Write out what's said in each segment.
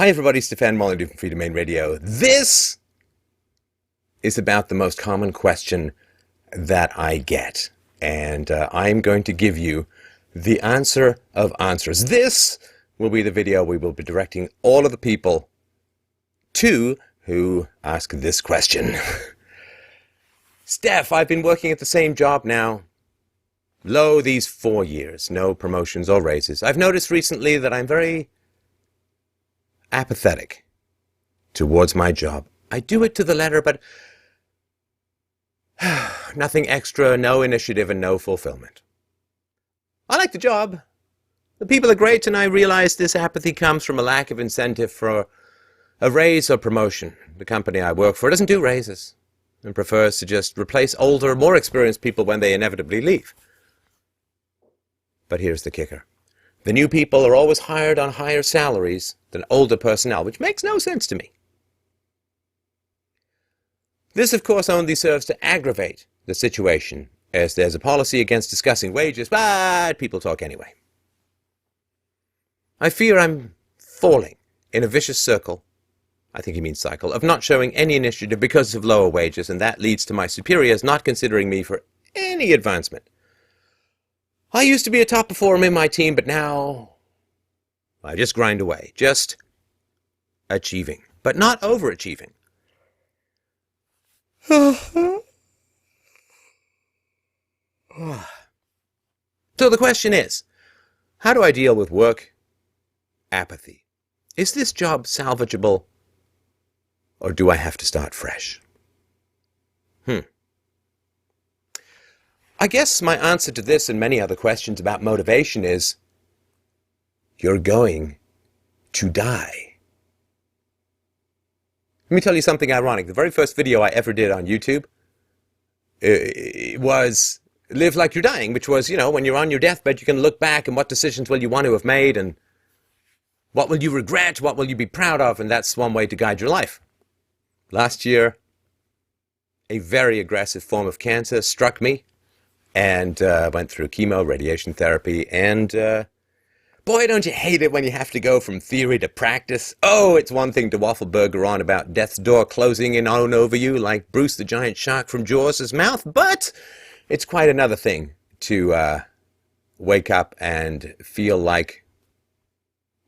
Hi everybody, Stefan Molyneux from Free Domain Radio. This is about the most common question that I get, and I'm going to give you the answer of answers. This will be the video we will be directing all of the people to who ask this question. Steph, I've been working at the same job now, these 4 years, no promotions or raises. I've noticed recently that I'm very apathetic towards my job. I do it to the letter, but nothing extra, no initiative, and no fulfillment. I like the job. The people are great, and I realize this apathy comes from a lack of incentive for a raise or promotion. The company I work for doesn't do raises and prefers to just replace older, more experienced people when they inevitably leave. But here's the kicker. The new people are always hired on higher salaries than older personnel, which makes no sense to me. This, of course, only serves to aggravate the situation, as there's a policy against discussing wages, but people talk anyway. I fear I'm falling in a vicious circle, I think he means cycle, of not showing any initiative because of lower wages, and that leads to my superiors not considering me for any advancement. I used to be a top performer in my team, but now I just grind away, just achieving, but not overachieving. So the question is, how do I deal with work apathy? Is this job salvageable, or do I have to start fresh? I guess my answer to this and many other questions about motivation is, you're going to die. Let me tell you something ironic. The very first video I ever did on YouTube was Live Like You're Dying, which was, when you're on your deathbed, you can look back and what decisions will you want to have made and what will you regret, what will you be proud of, and that's one way to guide your life. Last year, a very aggressive form of cancer struck me, and went through chemo, radiation therapy, and boy, don't you hate it when you have to go from theory to practice. Oh, it's one thing to waffle burger on about death's door closing in on over you like Bruce the giant shark from Jaws' mouth, but it's quite another thing to wake up and feel like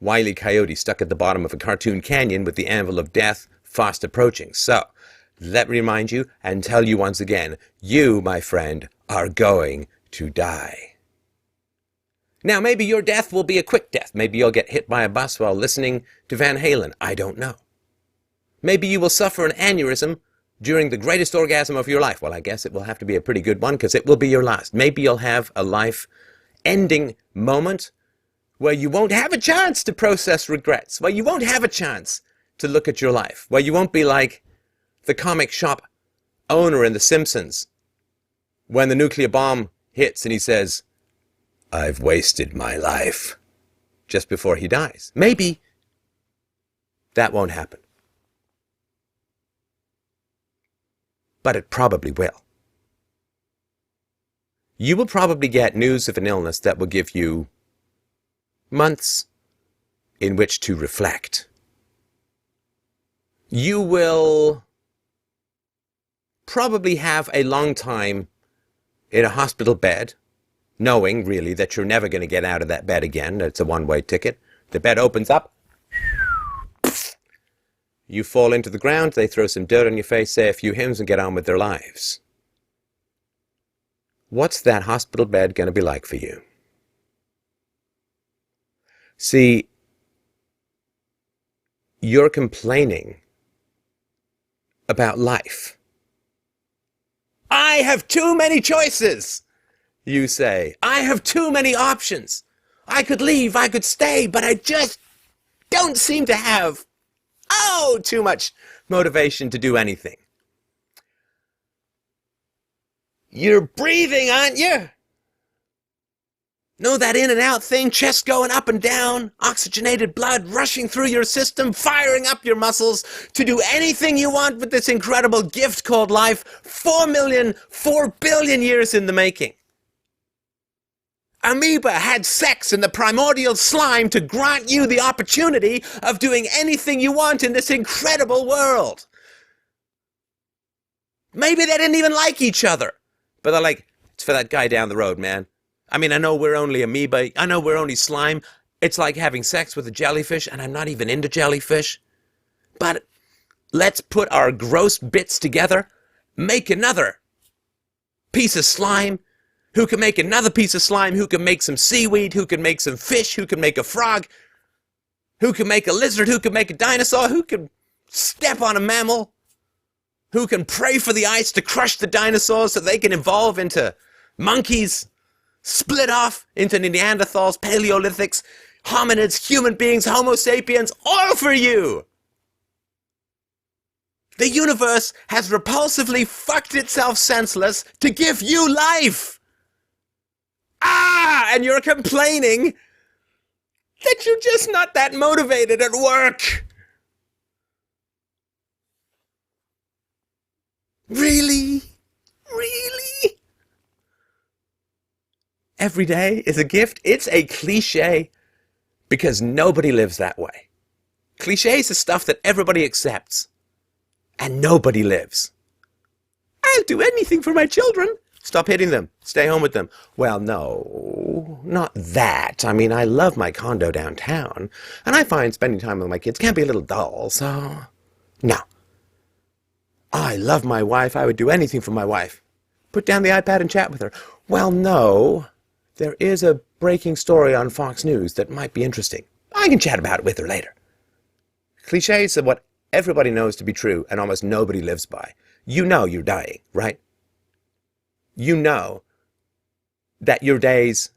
Wile E. Coyote stuck at the bottom of a cartoon canyon with the anvil of death fast approaching. So, let me remind you and tell you once again, you, my friend, are going to die. Now, maybe your death will be a quick death. Maybe you'll get hit by a bus while listening to Van Halen. I don't know. Maybe you will suffer an aneurysm during the greatest orgasm of your life. Well, I guess it will have to be a pretty good one because it will be your last. Maybe you'll have a life-ending moment where you won't have a chance to process regrets, where you won't have a chance to look at your life, where you won't be like the comic shop owner in The Simpsons when the nuclear bomb hits and he says, "I've wasted my life," just before he dies. Maybe that won't happen. But it probably will. You will probably get news of an illness that will give you months in which to reflect. You will probably have a long time in a hospital bed, knowing, really, that you're never going to get out of that bed again. It's a one-way ticket. The bed opens up. You fall into the ground. They throw some dirt on your face, say a few hymns, and get on with their lives. What's that hospital bed going to be like for you? See, you're complaining about life. I have too many choices, you say. I have too many options. I could leave, I could stay, but I just don't seem to have, too much motivation to do anything. You're breathing, aren't you? Know that in and out thing, chest going up and down, oxygenated blood rushing through your system, firing up your muscles to do anything you want with this incredible gift called life, 4 billion years in the making. amoeba had sex in the primordial slime to grant you the opportunity of doing anything you want in this incredible world. Maybe they didn't even like each other, but they're like, it's for that guy down the road, man. I mean, I know we're only amoeba. I know we're only slime. It's like having sex with a jellyfish, and I'm not even into jellyfish. But let's put our gross bits together, make another piece of slime, who can make another piece of slime, who can make some seaweed, who can make some fish, who can make a frog, who can make a lizard, who can make a dinosaur, who can step on a mammal, who can pray for the ice to crush the dinosaurs so they can evolve into monkeys, split off into Neanderthals, Paleolithics, hominids, human beings, Homo sapiens, all for you! The universe has repulsively fucked itself senseless to give you life! And you're complaining that you're just not that motivated at work! Really? Really? Every day is a gift? It's a cliche because nobody lives that way. Cliches is stuff that everybody accepts and nobody lives. I'll do anything for my children. Stop hitting them. Stay home with them. Well, no, not that. I mean, I love my condo downtown and I find spending time with my kids can be a little dull, so no. I love my wife. I would do anything for my wife. Put down the iPad and chat with her. Well, no. There is a breaking story on Fox News that might be interesting. I can chat about it with her later. Cliches are what everybody knows to be true and almost nobody lives by. You know you're dying, right? You know that your days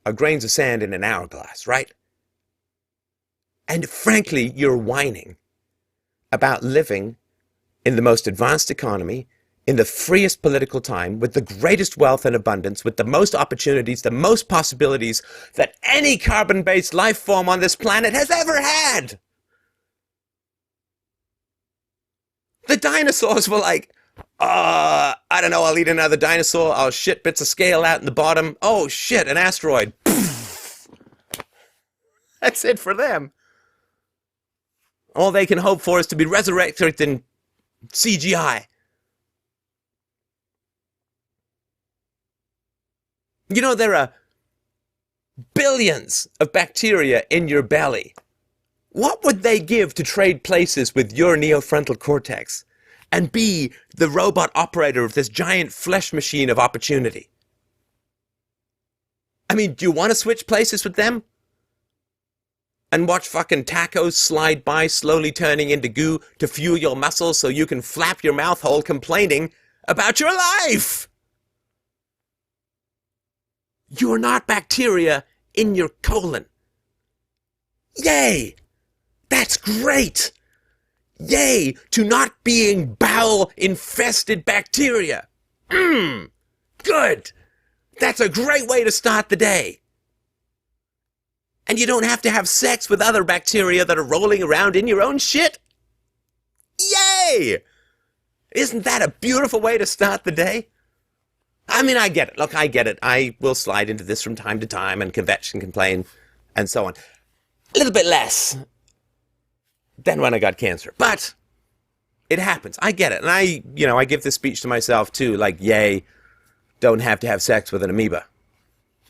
are grains of sand in an hourglass, right? And frankly, you're whining about living in the most advanced economy, in the freest political time, with the greatest wealth and abundance, with the most opportunities, the most possibilities that any carbon-based life form on this planet has ever had. The dinosaurs were like, I don't know, I'll eat another dinosaur, I'll shit bits of scale out in the bottom. Oh shit, an asteroid. That's it for them. All they can hope for is to be resurrected in CGI. You know, there are billions of bacteria in your belly. What would they give to trade places with your neofrontal cortex and be the robot operator of this giant flesh machine of opportunity? I mean, do you want to switch places with them? And watch fucking tacos slide by, slowly turning into goo to fuel your muscles so you can flap your mouth hole complaining about your life! You're not bacteria in your colon. Yay! That's great! Yay to not being bowel-infested bacteria! Good! That's a great way to start the day. And you don't have to have sex with other bacteria that are rolling around in your own shit. Yay! Isn't that a beautiful way to start the day? I mean, I get it. Look, I get it. I will slide into this from time to time and kvetch and complain and so on. A little bit less than when I got cancer. But it happens. I get it. And I give this speech to myself too, like, yay, don't have to have sex with an amoeba.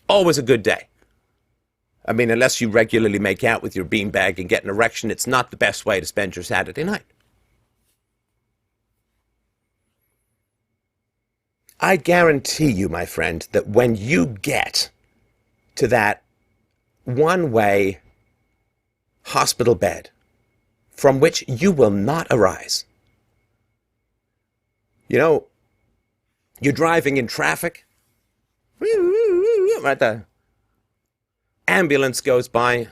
Always a good day. I mean, unless you regularly make out with your beanbag and get an erection, it's not the best way to spend your Saturday night. I guarantee you, my friend, that when you get to that one-way hospital bed from which you will not arise, you know, you're driving in traffic, right there. Ambulance goes by.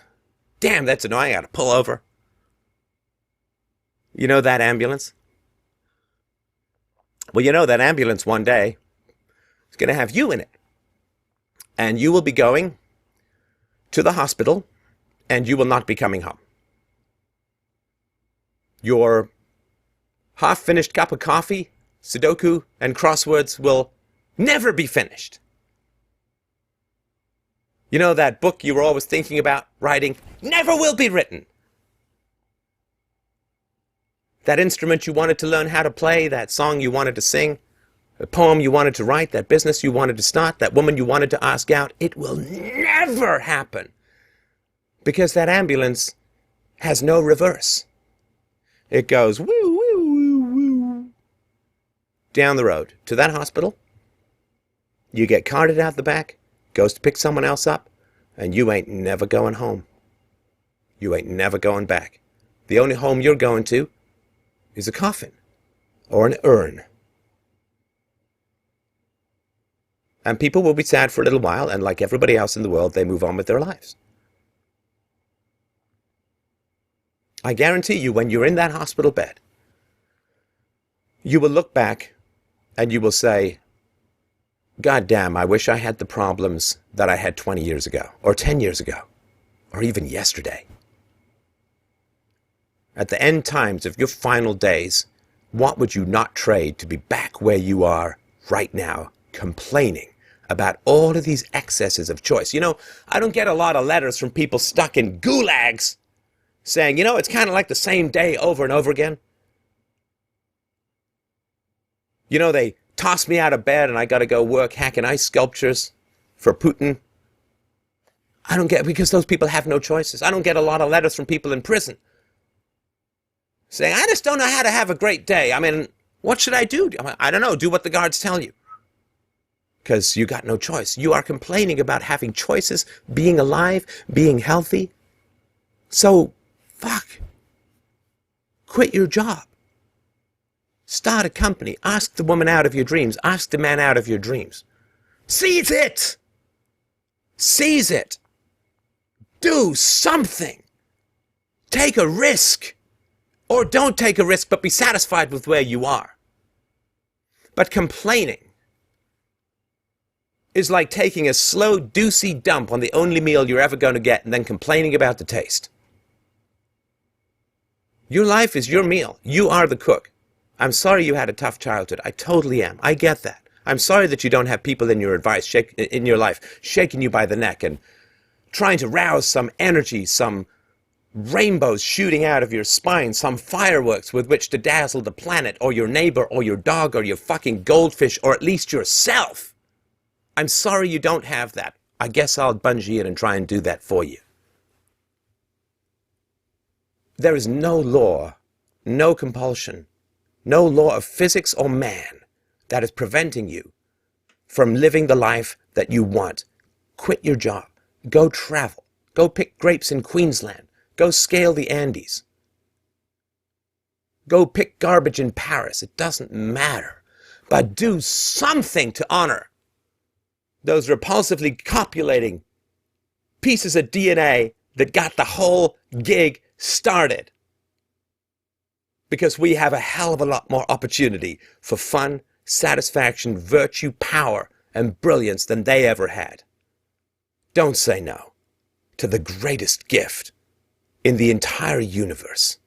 Damn, that's annoying. I gotta pull over. You know that ambulance? Well, you know that ambulance one day is going to have you in it. And you will be going to the hospital, and you will not be coming home. Your half-finished cup of coffee, Sudoku, and crosswords will never be finished. You know, that book you were always thinking about writing never will be written. That instrument you wanted to learn how to play, that song you wanted to sing, the poem you wanted to write, that business you wanted to start, that woman you wanted to ask out, it will never happen. Because that ambulance has no reverse. It goes woo, woo, woo, woo, down the road to that hospital. You get carted out the back, goes to pick someone else up, and you ain't never going home. You ain't never going back. The only home you're going to is a coffin or an urn. And people will be sad for a little while, and like everybody else in the world, they move on with their lives. I guarantee you, when you're in that hospital bed, you will look back and you will say, God damn, I wish I had the problems that I had 20 years ago, or 10 years ago, or even yesterday. At the end times of your final days, what would you not trade to be back where you are right now, complaining about all of these excesses of choice? You know, I don't get a lot of letters from people stuck in gulags saying, you know, it's kind of like the same day over and over again. You know, they toss me out of bed and I got to go work hacking ice sculptures for Putin. I don't get, because those people have no choices. I don't get a lot of letters from people in prison saying, I just don't know how to have a great day. I mean, what should I do? I don't know. Do what the guards tell you. Because you got no choice. You are complaining about having choices, being alive, being healthy. So, fuck. Quit your job. Start a company. Ask the woman out of your dreams. Ask the man out of your dreams. Seize it. Seize it. Do something. Take a risk. Or don't take a risk, but be satisfied with where you are. But complaining is like taking a slow, doozy dump on the only meal you're ever going to get and then complaining about the taste. Your life is your meal. You are the cook. I'm sorry you had a tough childhood. I totally am. I get that. I'm sorry that you don't have people in your life shaking you by the neck and trying to rouse some energy, some rainbows shooting out of your spine, some fireworks with which to dazzle the planet or your neighbor or your dog or your fucking goldfish or at least yourself. I'm sorry you don't have that. I guess I'll bungee in and try and do that for you. There is no law, no compulsion, no law of physics or man that is preventing you from living the life that you want. Quit your job. Go travel. Go pick grapes in Queensland. Go scale the Andes. Go pick garbage in Paris. It doesn't matter. But do something to honor those repulsively copulating pieces of DNA that got the whole gig started. Because we have a hell of a lot more opportunity for fun, satisfaction, virtue, power, and brilliance than they ever had. Don't say no to the greatest gift in the entire universe.